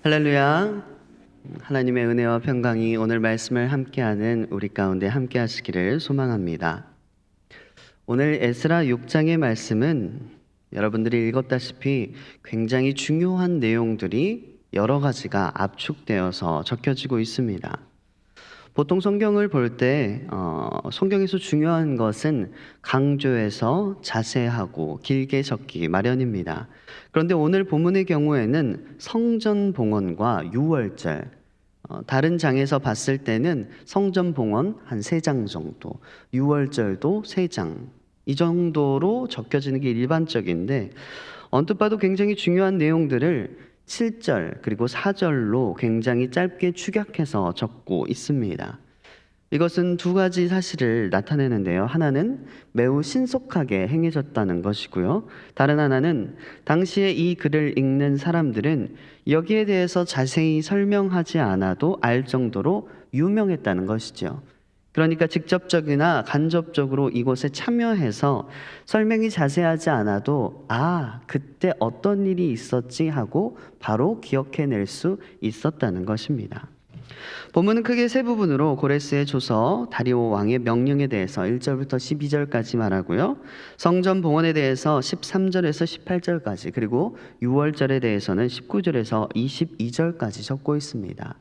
할렐루야. 하나님의 은혜와 평강이 오늘 말씀을 함께하는 우리 가운데 함께 하시기를 소망합니다. 오늘 에스라 6장의 말씀은 여러분들이 읽었다시피 굉장히 중요한 내용들이 여러 가지가 압축되어서 적혀지고 있습니다. 보통 성경을 볼 때 성경에서 중요한 것은 강조해서 자세하고 길게 적기 마련입니다. 그런데 오늘 본문의 경우에는 성전 봉헌과 유월절, 다른 장에서 봤을 때는 성전 봉헌 한 3장 정도, 유월절도 3장 이 정도로 적혀지는 게 일반적인데 언뜻 봐도 굉장히 중요한 내용들을 7절 그리고 4절로 굉장히 짧게 축약해서 적고 있습니다. 이것은 두 가지 사실을 나타내는데요. 하나는 매우 신속하게 행해졌다는 것이고요. 다른 하나는 당시에 이 글을 읽는 사람들은 여기에 대해서 자세히 설명하지 않아도 알 정도로 유명했다는 것이죠. 그러니까 직접적이나 간접적으로 이곳에 참여해서 설명이 자세하지 않아도 그때 어떤 일이 있었지 하고 바로 기억해낼 수 있었다는 것입니다. 본문은 크게 세 부분으로 고레스의 조서, 다리오 왕의 명령에 대해서 1절부터 12절까지 말하고요. 성전 봉헌에 대해서 13절에서 18절까지, 그리고 유월절에 대해서는 19절에서 22절까지 적고 있습니다.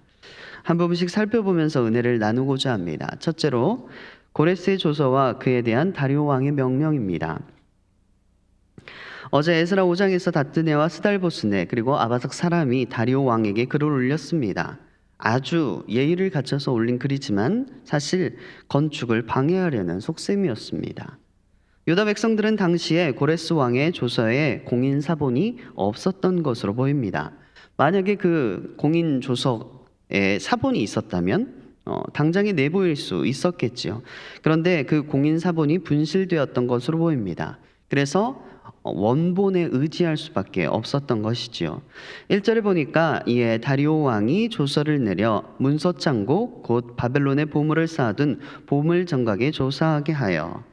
한 부분씩 살펴보면서 은혜를 나누고자 합니다. 첫째로 고레스의 조서와 그에 대한 다리오 왕의 명령입니다. 어제 에스라 5장에서 다뜨네와 스달보스네 그리고 아바삭 사람이 다리오 왕에게 글을 올렸습니다. 아주 예의를 갖춰서 올린 글이지만 사실 건축을 방해하려는 속셈이었습니다. 유다 백성들은 당시에 고레스 왕의 조서에 공인 사본이 없었던 것으로 보입니다. 만약에 그 공인 조서에 사본이 있었다면 당장에 내보일 수 있었겠지요. 그런데 그 공인 사본이 분실되었던 것으로 보입니다. 그래서 원본에 의지할 수밖에 없었던 것이지요. 1절에 보니까 이에 다리오 왕이 조서를 내려 문서창고 곧 바벨론의 보물을 쌓아둔 보물정각에 조사하게 하여,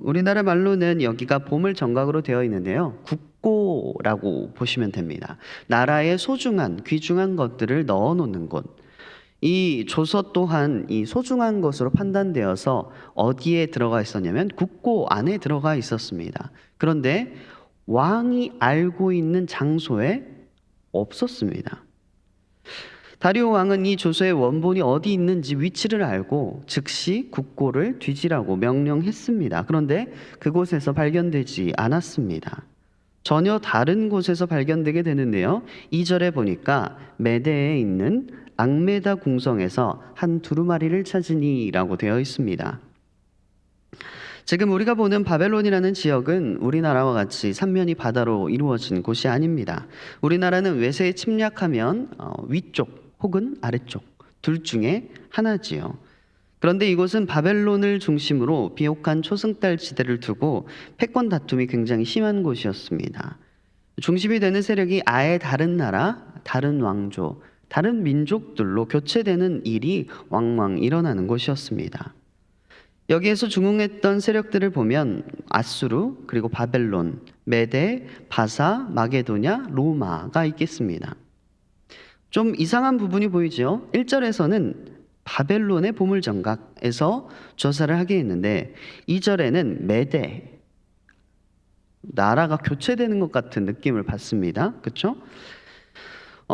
우리나라 말로는 여기가 보물정각으로 되어 있는데요. 국고라고 보시면 됩니다. 나라의 소중한 귀중한 것들을 넣어놓는 곳. 이 조서 또한 이 소중한 것으로 판단되어서 어디에 들어가 있었냐면 국고 안에 들어가 있었습니다. 그런데 왕이 알고 있는 장소에 없었습니다. 다리오 왕은 이 조서의 원본이 어디 있는지 위치를 알고 즉시 국고를 뒤지라고 명령했습니다. 그런데 그곳에서 발견되지 않았습니다. 전혀 다른 곳에서 발견되게 되는데요. 2절에 보니까 메대에 있는 앙메다 궁성에서 한 두루마리를 찾으니라고 되어 있습니다. 지금 우리가 보는 바벨론이라는 지역은 우리나라와 같이 삼면이 바다로 이루어진 곳이 아닙니다. 우리나라는 외세에 침략하면 위쪽 혹은 아래쪽 둘 중에 하나지요. 그런데 이곳은 바벨론을 중심으로 비옥한 초승달 지대를 두고 패권 다툼이 굉장히 심한 곳이었습니다. 중심이 되는 세력이 아예 다른 나라, 다른 왕조, 다른 민족들로 교체되는 일이 왕왕 일어나는 곳이었습니다. 여기에서 중흥했던 세력들을 보면 아수르, 그리고 바벨론, 메데, 바사, 마게도냐, 로마가 있겠습니다. 좀 이상한 부분이 보이죠? 1절에서는 바벨론의 보물정각에서 조사를 하게 했는데 2절에는 메데, 나라가 교체되는 것 같은 느낌을 받습니다. 그렇죠?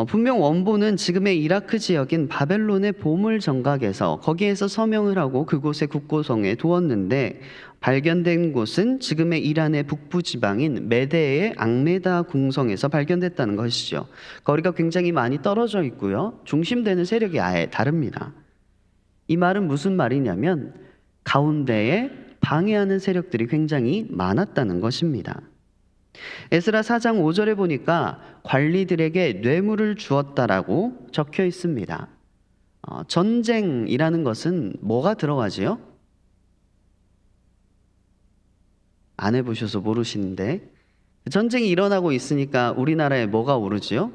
분명 원본은 지금의 이라크 지역인 바벨론의 보물정각에서 거기에서 서명을 하고 그곳의 국고성에 두었는데 발견된 곳은 지금의 이란의 북부 지방인 메데의 앙메다 궁성에서 발견됐다는 것이죠. 거리가 굉장히 많이 떨어져 있고요. 중심되는 세력이 아예 다릅니다. 이 말은 무슨 말이냐면 가운데에 방해하는 세력들이 굉장히 많았다는 것입니다. 에스라 4장 5절에 보니까 관리들에게 뇌물을 주었다라고 적혀 있습니다. 전쟁이라는 것은 뭐가 들어가지요? 안 해보셔서 모르시는데 전쟁이 일어나고 있으니까 우리나라에 뭐가 오르지요?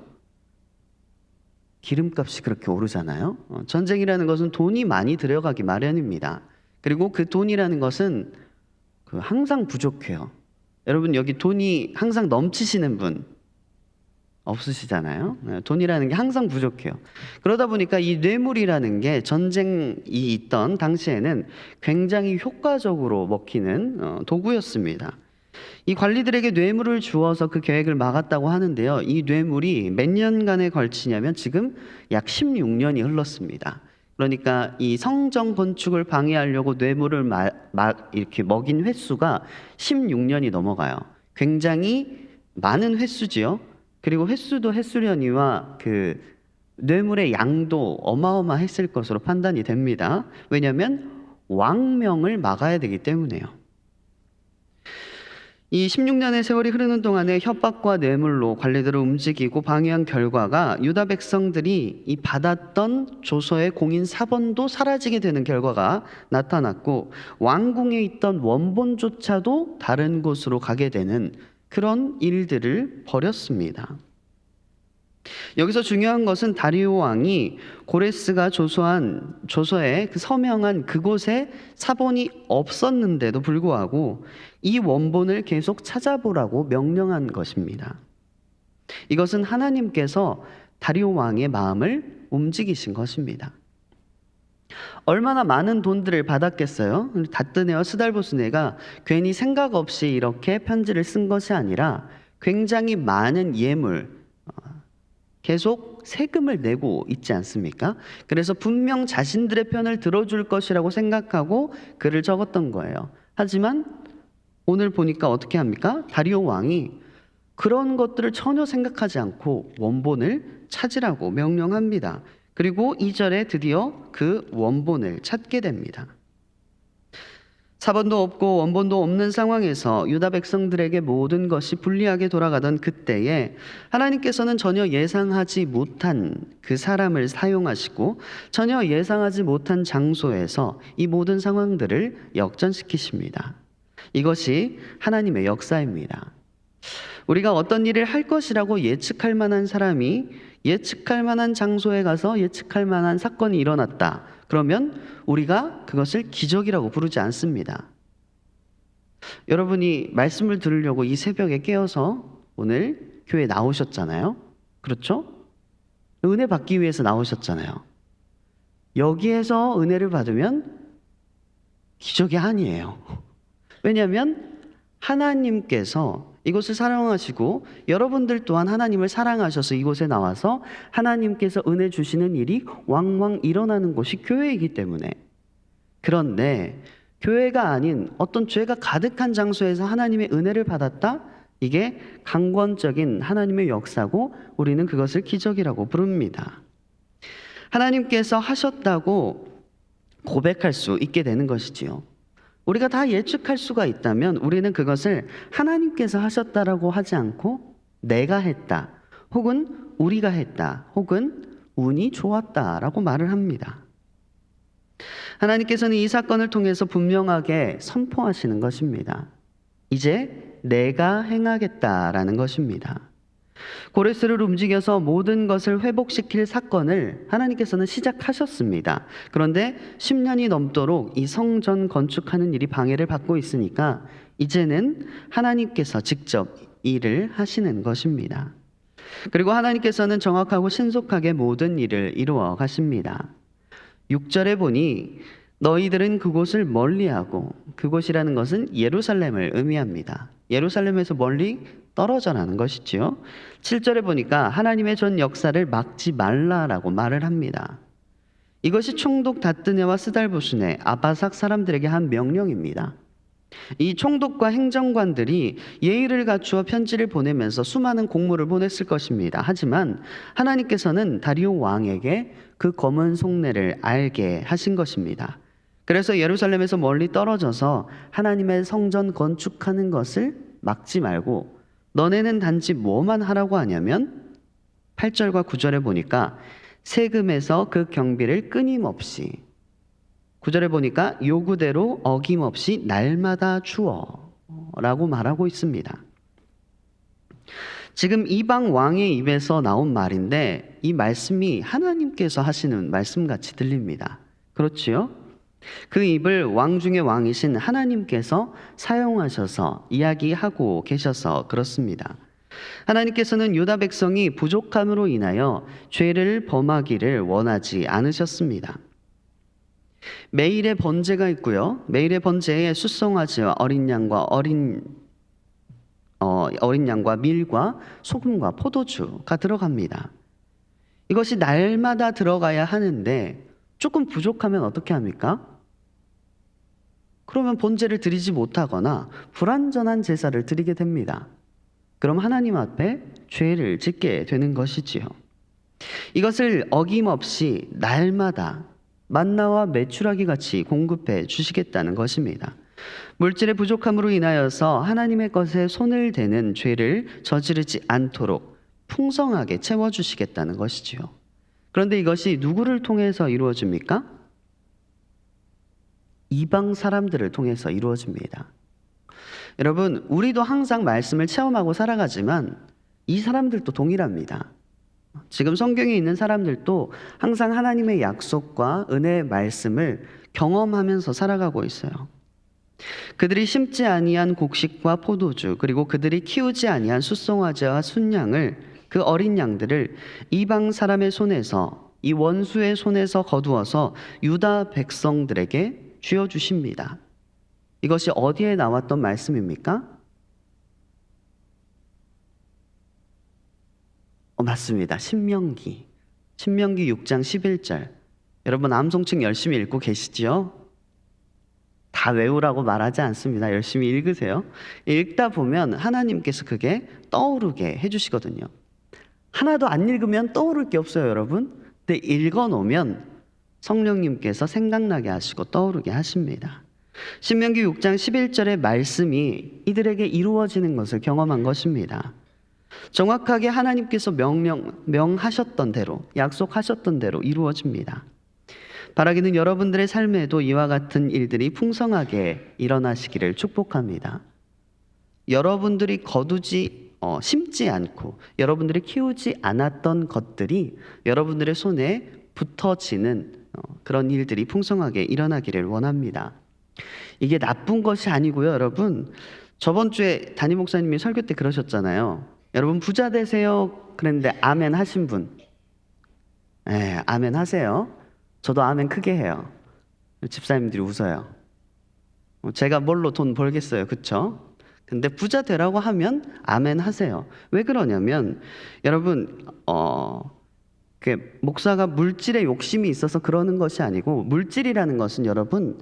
기름값이 그렇게 오르잖아요. 전쟁이라는 것은 돈이 많이 들어가기 마련입니다. 그리고 그 돈이라는 것은 항상 부족해요. 여러분 여기 돈이 항상 넘치시는 분 없으시잖아요. 돈이라는 게 항상 부족해요. 그러다 보니까 이 뇌물이라는 게 전쟁이 있던 당시에는 굉장히 효과적으로 먹히는 도구였습니다. 이 관리들에게 뇌물을 주어서 그 계획을 막았다고 하는데요. 이 뇌물이 몇 년간에 걸치냐면 지금 약 16년이 흘렀습니다. 그러니까 이 성전 건축을 방해하려고 뇌물을 이렇게 먹인 횟수가 16년이 넘어가요. 굉장히 많은 횟수지요. 그리고 횟수도 횟수려니와 그 뇌물의 양도 어마어마했을 것으로 판단이 됩니다. 왜냐하면 왕명을 막아야 되기 때문에요. 이 16년의 세월이 흐르는 동안에 협박과 뇌물로 관리들을 움직이고 방해한 결과가 유다 백성들이 이 받았던 조서의 공인 사본도 사라지게 되는 결과가 나타났고, 왕궁에 있던 원본조차도 다른 곳으로 가게 되는 그런 일들을 벌였습니다. 여기서 중요한 것은 다리오 왕이 고레스가 조서에 그 서명한 그곳에 사본이 없었는데도 불구하고 이 원본을 계속 찾아보라고 명령한 것입니다. 이것은 하나님께서 다리오 왕의 마음을 움직이신 것입니다. 얼마나 많은 돈들을 받았겠어요? 다뜨네와 스달보스네가 괜히 생각 없이 이렇게 편지를 쓴 것이 아니라 굉장히 많은 예물, 계속 세금을 내고 있지 않습니까? 그래서 분명 자신들의 편을 들어줄 것이라고 생각하고 글을 적었던 거예요. 하지만 오늘 보니까 어떻게 합니까? 다리오 왕이 그런 것들을 전혀 생각하지 않고 원본을 찾으라고 명령합니다. 그리고 2절에 드디어 그 원본을 찾게 됩니다. 사본도 없고 원본도 없는 상황에서 유다 백성들에게 모든 것이 불리하게 돌아가던 그때에 하나님께서는 전혀 예상하지 못한 그 사람을 사용하시고 전혀 예상하지 못한 장소에서 이 모든 상황들을 역전시키십니다. 이것이 하나님의 역사입니다. 우리가 어떤 일을 할 것이라고 예측할 만한 사람이 예측할 만한 장소에 가서 예측할 만한 사건이 일어났다. 그러면 우리가 그것을 기적이라고 부르지 않습니다. 여러분이 말씀을 들으려고 이 새벽에 깨어서 오늘 교회에 나오셨잖아요. 그렇죠? 은혜 받기 위해서 나오셨잖아요. 여기에서 은혜를 받으면 기적이 아니에요. 왜냐하면 하나님께서 이곳을 사랑하시고 여러분들 또한 하나님을 사랑하셔서 이곳에 나와서 하나님께서 은혜 주시는 일이 왕왕 일어나는 곳이 교회이기 때문에. 그런데 교회가 아닌 어떤 죄가 가득한 장소에서 하나님의 은혜를 받았다? 이게 강권적인 하나님의 역사고 우리는 그것을 기적이라고 부릅니다. 하나님께서 하셨다고 고백할 수 있게 되는 것이지요. 우리가 다 예측할 수가 있다면 우리는 그것을 하나님께서 하셨다라고 하지 않고 내가 했다, 혹은 우리가 했다, 혹은 운이 좋았다라고 말을 합니다. 하나님께서는 이 사건을 통해서 분명하게 선포하시는 것입니다. 이제 내가 행하겠다라는 것입니다. 고레스를 움직여서 모든 것을 회복시킬 사건을 하나님께서는 시작하셨습니다. 그런데 10년이 넘도록 이 성전 건축하는 일이 방해를 받고 있으니까 이제는 하나님께서 직접 일을 하시는 것입니다. 그리고 하나님께서는 정확하고 신속하게 모든 일을 이루어 가십니다. 6절에 보니 너희들은 그곳을 멀리하고, 그곳이라는 것은 예루살렘을 의미합니다. 예루살렘에서 멀리 떨어져라는 것이지요. 7절에 보니까 하나님의 전 역사를 막지 말라라고 말을 합니다. 이것이 총독 다뜨네와 스달보스네, 아바삭 사람들에게 한 명령입니다. 이 총독과 행정관들이 예의를 갖추어 편지를 보내면서 수많은 공물을 보냈을 것입니다. 하지만 하나님께서는 다리오 왕에게 그 검은 속내를 알게 하신 것입니다. 그래서 예루살렘에서 멀리 떨어져서 하나님의 성전 건축하는 것을 막지 말고 너네는 단지 뭐만 하라고 하냐면 8절과 9절에 보니까 세금에서 그 경비를 끊임없이, 9절에 보니까 요구대로 어김없이 날마다 주어 라고 말하고 있습니다. 지금 이방 왕의 입에서 나온 말인데 이 말씀이 하나님께서 하시는 말씀같이 들립니다. 그렇지요? 그 입을 왕 중의 왕이신 하나님께서 사용하셔서 이야기하고 계셔서 그렇습니다. 하나님께서는 유다 백성이 부족함으로 인하여 죄를 범하기를 원하지 않으셨습니다. 매일의 번제가 있고요. 매일의 번제에 숫송아지와 어린 양과 밀과 소금과 포도주가 들어갑니다. 이것이 날마다 들어가야 하는데 조금 부족하면 어떻게 합니까? 그러면 번제를 드리지 못하거나 불완전한 제사를 드리게 됩니다. 그럼 하나님 앞에 죄를 짓게 되는 것이지요. 이것을 어김없이 날마다 만나와 메추라기 같이 공급해 주시겠다는 것입니다. 물질의 부족함으로 인하여서 하나님의 것에 손을 대는 죄를 저지르지 않도록 풍성하게 채워주시겠다는 것이지요. 그런데 이것이 누구를 통해서 이루어집니까? 이방 사람들을 통해서 이루어집니다. 여러분, 우리도 항상 말씀을 체험하고 살아가지만 이 사람들도 동일합니다. 지금 성경에 있는 사람들도 항상 하나님의 약속과 은혜의 말씀을 경험하면서 살아가고 있어요. 그들이 심지 아니한 곡식과 포도주, 그리고 그들이 키우지 아니한 숫송아지와 순양을, 그 어린 양들을 이방 사람의 손에서, 이 원수의 손에서 거두어서 유다 백성들에게 쥐어주십니다. 이것이 어디에 나왔던 말씀입니까? 맞습니다. 신명기 6장 11절. 여러분 암송책 열심히 읽고 계시지요? 다 외우라고 말하지 않습니다. 열심히 읽으세요. 읽다 보면 하나님께서 그게 떠오르게 해주시거든요. 하나도 안 읽으면 떠오를 게 없어요, 여러분. 근데 읽어놓으면 성령님께서 생각나게 하시고 떠오르게 하십니다. 신명기 6장 11절의 말씀이 이들에게 이루어지는 것을 경험한 것입니다. 정확하게 하나님께서 명하셨던 대로, 약속하셨던 대로 이루어집니다. 바라기는 여러분들의 삶에도 이와 같은 일들이 풍성하게 일어나시기를 축복합니다. 여러분들이 심지 않고 여러분들이 키우지 않았던 것들이 여러분들의 손에 붙어지는 그런 일들이 풍성하게 일어나기를 원합니다. 이게 나쁜 것이 아니고요, 여러분. 저번 주에 담임 목사님이 설교 때 그러셨잖아요. 여러분 부자 되세요 그랬는데 아멘 하신 분? 네, 아멘 하세요. 저도 아멘 크게 해요. 집사님들이 웃어요. 제가 뭘로 돈 벌겠어요, 그쵸? 근데 부자 되라고 하면 아멘 하세요. 왜 그러냐면 여러분 목사가 물질에 욕심이 있어서 그러는 것이 아니고, 물질이라는 것은 여러분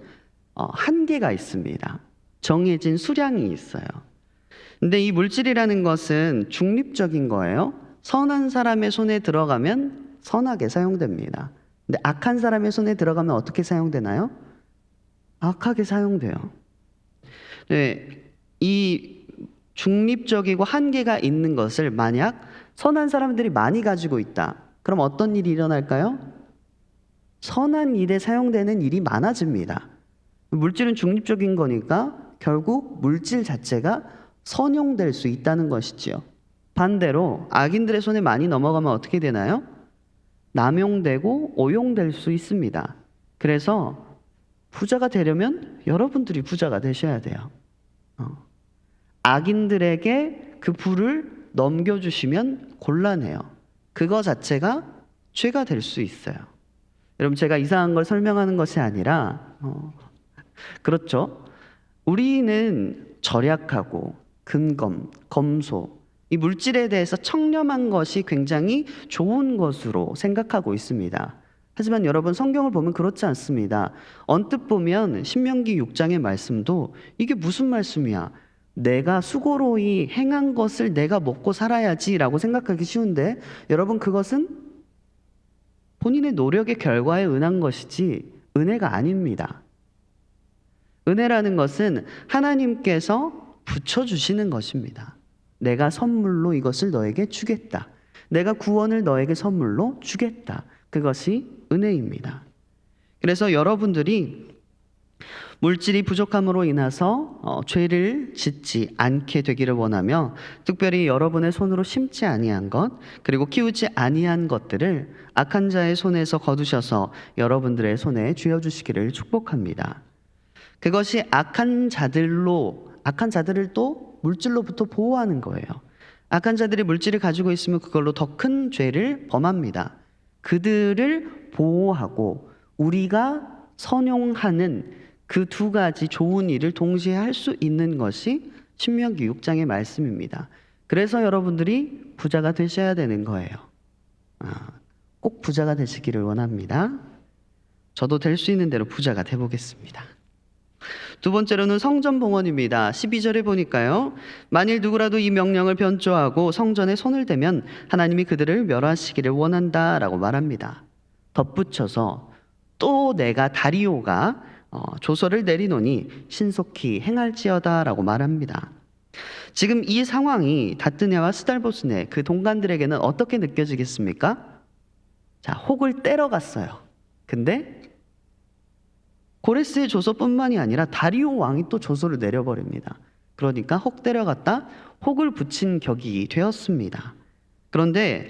한계가 있습니다. 정해진 수량이 있어요. 근데 이 물질이라는 것은 중립적인 거예요. 선한 사람의 손에 들어가면 선하게 사용됩니다. 근데 악한 사람의 손에 들어가면 어떻게 사용되나요? 악하게 사용돼요. 네, 이 중립적이고 한계가 있는 것을 만약 선한 사람들이 많이 가지고 있다. 그럼 어떤 일이 일어날까요? 선한 일에 사용되는 일이 많아집니다. 물질은 중립적인 거니까 결국 물질 자체가 선용될 수 있다는 것이지요. 반대로 악인들의 손에 많이 넘어가면 어떻게 되나요? 남용되고 오용될 수 있습니다. 그래서 부자가 되려면 여러분들이 부자가 되셔야 돼요. 악인들에게 그 부를 넘겨주시면 곤란해요. 그거 자체가 죄가 될 수 있어요. 여러분, 제가 이상한 걸 설명하는 것이 아니라 그렇죠. 우리는 절약하고 근검, 검소, 이 물질에 대해서 청렴한 것이 굉장히 좋은 것으로 생각하고 있습니다. 하지만 여러분, 성경을 보면 그렇지 않습니다. 언뜻 보면 신명기 6장의 말씀도 이게 무슨 말씀이야? 내가 수고로이 행한 것을 내가 먹고 살아야지라고 생각하기 쉬운데, 여러분, 그것은 본인의 노력의 결과에 은한 것이지 은혜가 아닙니다. 은혜라는 것은 하나님께서 붙여주시는 것입니다. 내가 선물로 이것을 너에게 주겠다. 내가 구원을 너에게 선물로 주겠다. 그것이 은혜입니다. 그래서 여러분들이 물질이 부족함으로 인해서 죄를 짓지 않게 되기를 원하며, 특별히 여러분의 손으로 심지 아니한 것, 그리고 키우지 아니한 것들을 악한 자의 손에서 거두셔서 여러분들의 손에 쥐어주시기를 축복합니다. 그것이 악한 자들을 또 물질로부터 보호하는 거예요. 악한 자들이 물질을 가지고 있으면 그걸로 더 큰 죄를 범합니다. 그들을 보호하고 우리가 선용하는 그 두 가지 좋은 일을 동시에 할 수 있는 것이 신명기 6장의 말씀입니다. 그래서 여러분들이 부자가 되셔야 되는 거예요. 꼭 부자가 되시기를 원합니다. 저도 될 수 있는 대로 부자가 되보겠습니다. 두 번째로는 성전 봉헌입니다. 12절에 보니까요. 만일 누구라도 이 명령을 변조하고 성전에 손을 대면 하나님이 그들을 멸하시기를 원한다라고 말합니다. 덧붙여서 또 내가 다리오가 조서를 내리노니 신속히 행할지어다라고 말합니다. 지금 이 상황이 다뜨네와 스달보스네 그 동관들에게는 어떻게 느껴지겠습니까? 자, 혹을 때려갔어요. 근데 고레스의 조서뿐만이 아니라 다리오 왕이 또 조서를 내려버립니다. 그러니까 혹 때려갔다 혹을 붙인 격이 되었습니다. 그런데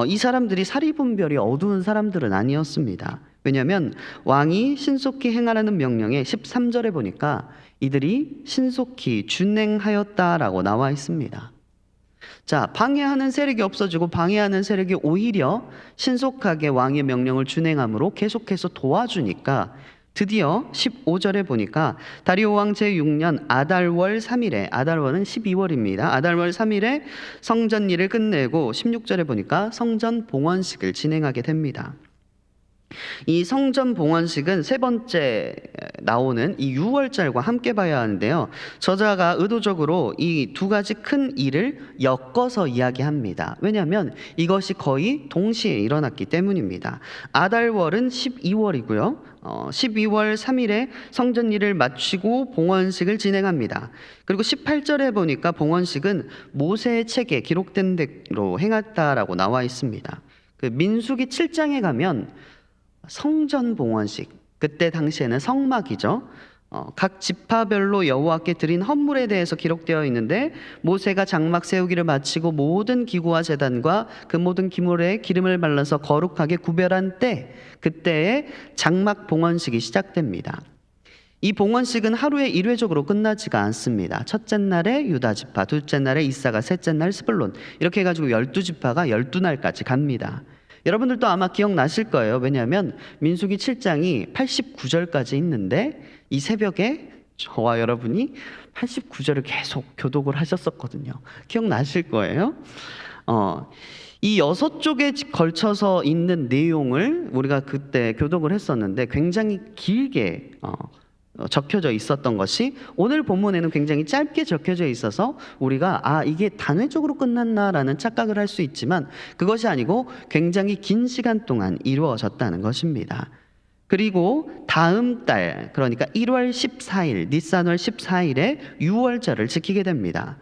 이 사람들이 사리분별이 어두운 사람들은 아니었습니다. 왜냐하면 왕이 신속히 행하라는 명령에 13절에 보니까 이들이 신속히 준행하였다라고 나와 있습니다. 자, 방해하는 세력이 없어지고 방해하는 세력이 오히려 신속하게 왕의 명령을 준행함으로 계속해서 도와주니까 드디어 15절에 보니까 다리오 왕 제6년 아달월 3일에, 아달월은 12월입니다. 아달월 3일에 성전 일을 끝내고 16절에 보니까 성전 봉헌식을 진행하게 됩니다. 이 성전 봉헌식은 세 번째 나오는 이 유월절과 함께 봐야 하는데요. 저자가 의도적으로 이 두 가지 큰 일을 엮어서 이야기합니다. 왜냐하면 이것이 거의 동시에 일어났기 때문입니다. 아달월은 12월이고요. 12월 3일에 성전 일을 마치고 봉헌식을 진행합니다. 그리고 18절에 보니까 봉헌식은 모세의 책에 기록된 대로 행했다라고 나와 있습니다. 그 민수기 7장에 가면 성전 봉헌식, 그때 당시에는 성막이죠. 각 지파별로 여호와께 드린 헌물에 대해서 기록되어 있는데 모세가 장막 세우기를 마치고 모든 기구와 제단과 그 모든 기물에 기름을 발라서 거룩하게 구별한 때, 그때에 장막 봉헌식이 시작됩니다. 이 봉헌식은 하루에 일회적으로 끝나지가 않습니다. 첫째 날에 유다 지파, 둘째 날에 이사가, 셋째 날 스불론, 이렇게 해가지고 12지파가 12날까지 갑니다. 여러분들도 아마 기억나실 거예요. 왜냐하면 민수기 7장이 89절까지 있는데 이 새벽에 저와 여러분이 89절을 계속 교독을 하셨었거든요. 기억나실 거예요. 이 6쪽에 걸쳐서 있는 내용을 우리가 그때 교독을 했었는데 굉장히 길게 적혀져 있었던 것이 오늘 본문에는 굉장히 짧게 적혀져 있어서 우리가 이게 단회적으로 끝났나라는 착각을 할 수 있지만 그것이 아니고 굉장히 긴 시간 동안 이루어졌다는 것입니다. 그리고 다음 달, 그러니까 1월 14일, 니산월 14일에 유월절을 지키게 됩니다.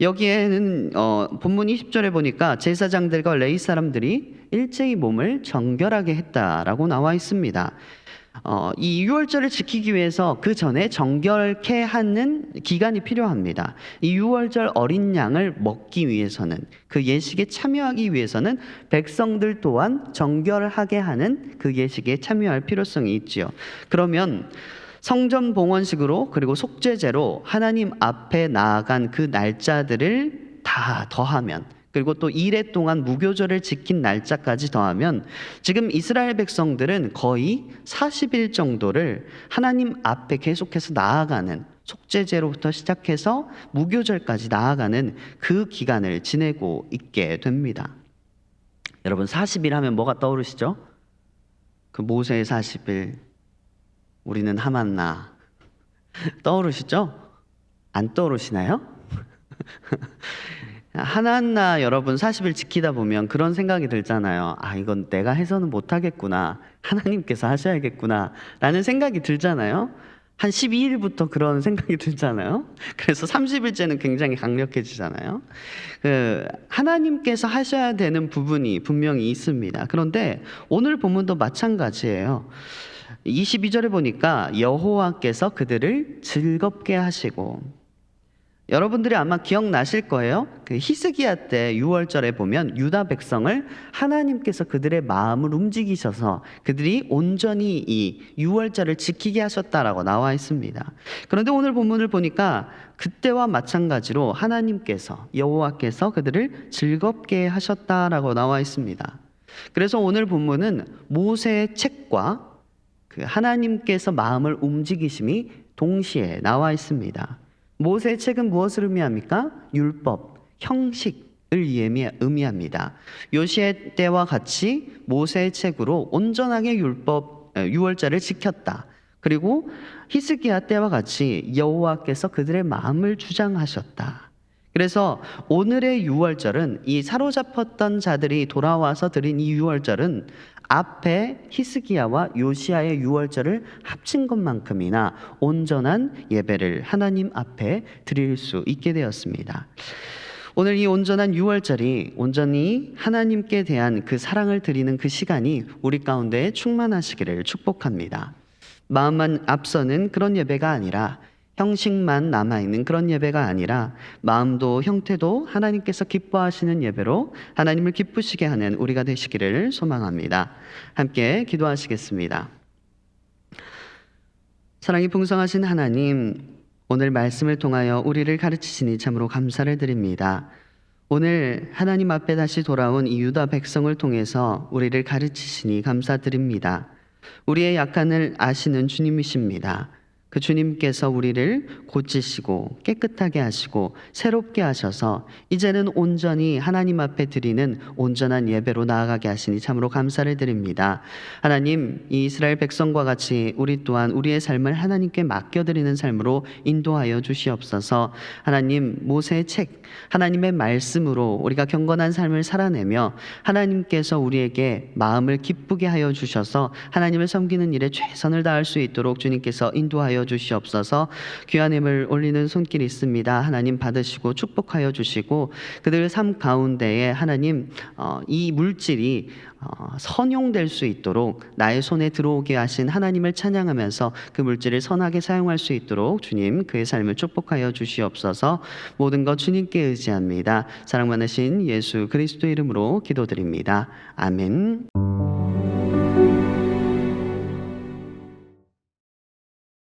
여기에는 본문 20절에 보니까 제사장들과 레위 사람들이 일제히 몸을 정결하게 했다라고 나와 있습니다. 이 유월절을 지키기 위해서 그 전에 정결케 하는 기간이 필요합니다. 이 유월절 어린 양을 먹기 위해서는, 그 예식에 참여하기 위해서는 백성들 또한 정결하게 하는 그 예식에 참여할 필요성이 있지요. 그러면 성전 봉헌식으로 그리고 속죄제로 하나님 앞에 나아간 그 날짜들을 다 더하면, 그리고 또 이래 동안 무교절을 지킨 날짜까지 더하면 지금 이스라엘 백성들은 거의 40일 정도를 하나님 앞에 계속해서 나아가는, 속죄제로부터 시작해서 무교절까지 나아가는 그 기간을 지내고 있게 됩니다. 여러분 40일 하면 뭐가 떠오르시죠? 그 모세의 40일, 우리는 하만나 떠오르시죠? 안 떠오르시나요? 하나하나 여러분 40일 지키다 보면 그런 생각이 들잖아요. 이건 내가 해서는 못하겠구나, 하나님께서 하셔야겠구나 라는 생각이 들잖아요. 한 12일부터 그런 생각이 들잖아요. 그래서 30일째는 굉장히 강력해지잖아요. 하나님께서 하셔야 되는 부분이 분명히 있습니다. 그런데 오늘 본문도 마찬가지예요. 22절에 보니까 여호와께서 그들을 즐겁게 하시고, 여러분들이 아마 기억나실 거예요. 그 히스기야 때 유월절에 보면 유다 백성을 하나님께서 그들의 마음을 움직이셔서 그들이 온전히 이 유월절을 지키게 하셨다라고 나와 있습니다. 그런데 오늘 본문을 보니까 그때와 마찬가지로 하나님께서 여호와께서 그들을 즐겁게 하셨다라고 나와 있습니다. 그래서 오늘 본문은 모세의 책과 그 하나님께서 마음을 움직이심이 동시에 나와 있습니다. 모세의 책은 무엇을 의미합니까? 율법, 형식을 의미합니다. 요시의 때와 같이 모세의 책으로 온전하게 유월절을 지켰다. 그리고 히스기야 때와 같이 여호와께서 그들의 마음을 주장하셨다. 그래서 오늘의 유월절은 이 사로잡혔던 자들이 돌아와서 드린 이 유월절은 앞에 히스기야와 요시야의 유월절을 합친 것만큼이나 온전한 예배를 하나님 앞에 드릴 수 있게 되었습니다. 오늘 이 온전한 유월절이 온전히 하나님께 대한 그 사랑을 드리는 그 시간이 우리 가운데 충만하시기를 축복합니다. 마음만 앞서는 그런 예배가 아니라, 형식만 남아있는 그런 예배가 아니라 마음도 형태도 하나님께서 기뻐하시는 예배로 하나님을 기쁘시게 하는 우리가 되시기를 소망합니다. 함께 기도하시겠습니다. 사랑이 풍성하신 하나님, 오늘 말씀을 통하여 우리를 가르치시니 참으로 감사를 드립니다. 오늘 하나님 앞에 다시 돌아온 이 유다 백성을 통해서 우리를 가르치시니 감사드립니다. 우리의 약한을 아시는 주님이십니다. 그 주님께서 우리를 고치시고 깨끗하게 하시고 새롭게 하셔서 이제는 온전히 하나님 앞에 드리는 온전한 예배로 나아가게 하시니 참으로 감사를 드립니다. 하나님, 이 이스라엘 백성과 같이 우리 또한 우리의 삶을 하나님께 맡겨드리는 삶으로 인도하여 주시옵소서. 하나님, 모세의 책, 하나님의 말씀으로 우리가 경건한 삶을 살아내며 하나님께서 우리에게 마음을 기쁘게 하여 주셔서 하나님을 섬기는 일에 최선을 다할 수 있도록 주님께서 인도하여 주시옵소서. 귀한 힘을 올리는 손길이 있습니다. 하나님 받으시고 축복하여 주시고 그들 삶 가운데에 하나님 이 물질이 선용될 수 있도록 나의 손에 들어오게 하신 하나님을 찬양하면서 그 물질을 선하게 사용할 수 있도록 주님 그의 삶을 축복하여 주시옵소서. 모든 것 주님께 의지합니다. 사랑 많으신 예수 그리스도 이름으로 기도드립니다. 아멘.